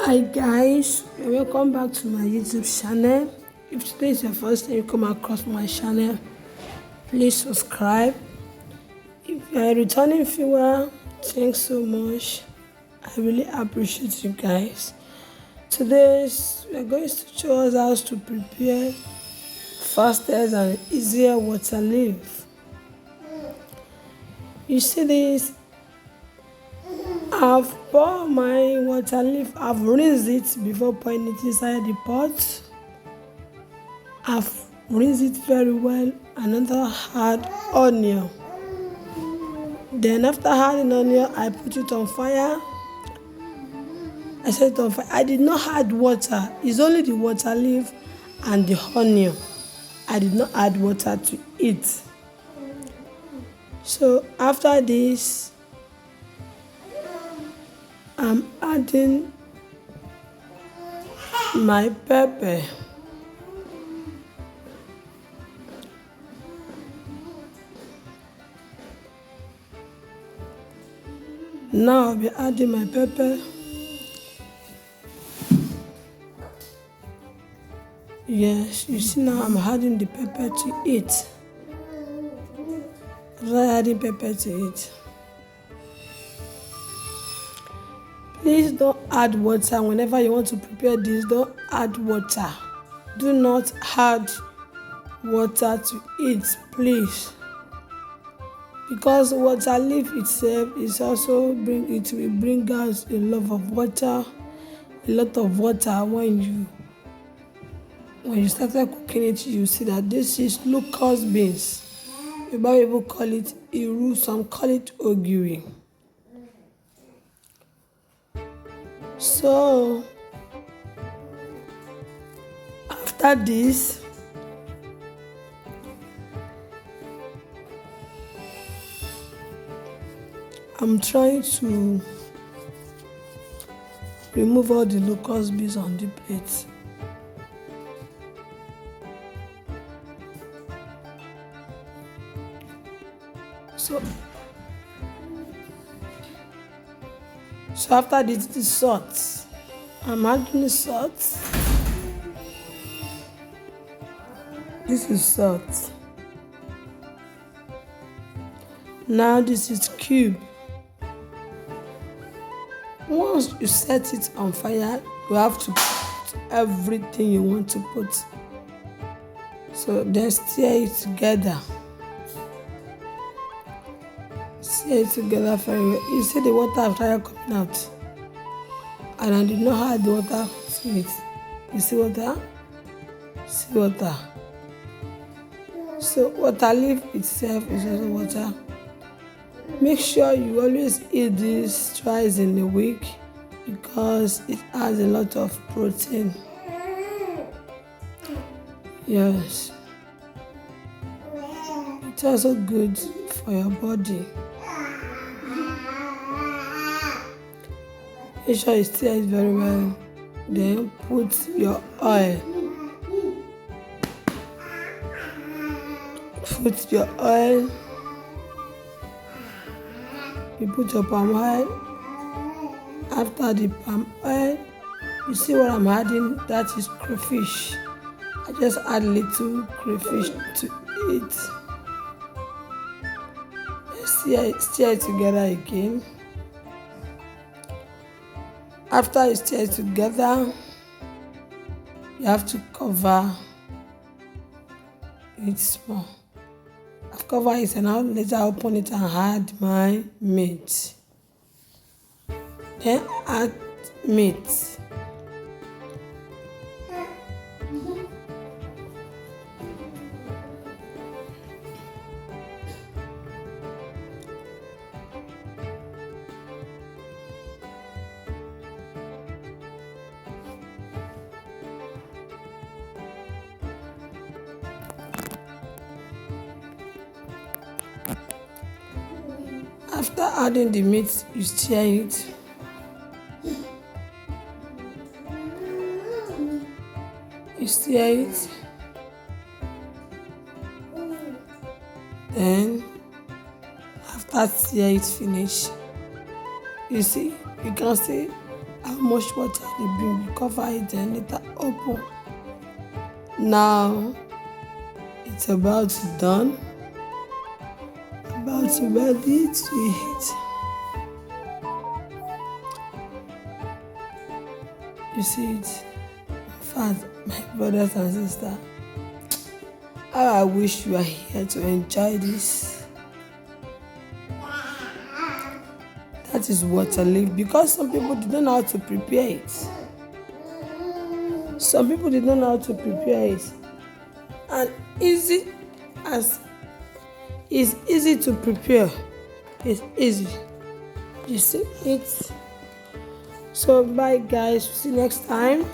Hi guys, welcome back to my YouTube channel. If today is your first time you come across my channel, please subscribe. If you are a returning viewer, thanks so much. I really appreciate you guys. Today we are going to show us how to prepare fastest and easier water leaf. You see this? I've poured my water leaf, I've rinsed it before pouring it inside the pot. I've rinsed it very well, another add onion. Then after adding onion, I put it on fire. I set it on fire. I did not add water, it's only the water leaf and the onion. I did not add water to it. So after this, I'm adding my pepper. Now I'll be adding my pepper. Yes, you see now I'm adding the pepper to it. After adding pepper to it, please don't add water whenever you want to prepare this. Don't add water. Do not add water to it, please, because water leaf itself is also will bring us a lot of water. When you started cooking it, you see that this is locust beans. Yoruba people call it iru, some call it ogiri. So after this, I'm trying to remove all the locust beans on the plate. So after this, the salt. I'm adding the salt. This is salt. Now this is cube. Once you set it on fire, you have to put everything you want to put. So then stir it together. Stir it together very well. You see the water have started coming out, and I did not add the water to it. You see water? See water. So water leaf itself is also water. Make sure you always eat this twice in a week because it has a lot of protein. Yes. It's also good for your body. Make sure you stir it very well. Then put your oil. Put your oil. You put your palm oil. After the palm oil, you see what I'm adding? That is crayfish. I just add little crayfish to it. Stir it together again. After you stir it together, you have to cover it small. I've covered it and now later open it and add my meat. Then add meat. After adding the meat, you stir it. You stir it. Then, after stir it finish, you see, you can see how much water they bring. You cover it and later open. Now it's about done. About ready to eat. You see it? In fact, my brothers and sisters, how I wish you are here to enjoy this. That is waterleaf, because some people don't know how to prepare it. Some people don't know how to prepare it. And easy as it's easy to prepare. It's easy. You see it? So bye guys, see you next time.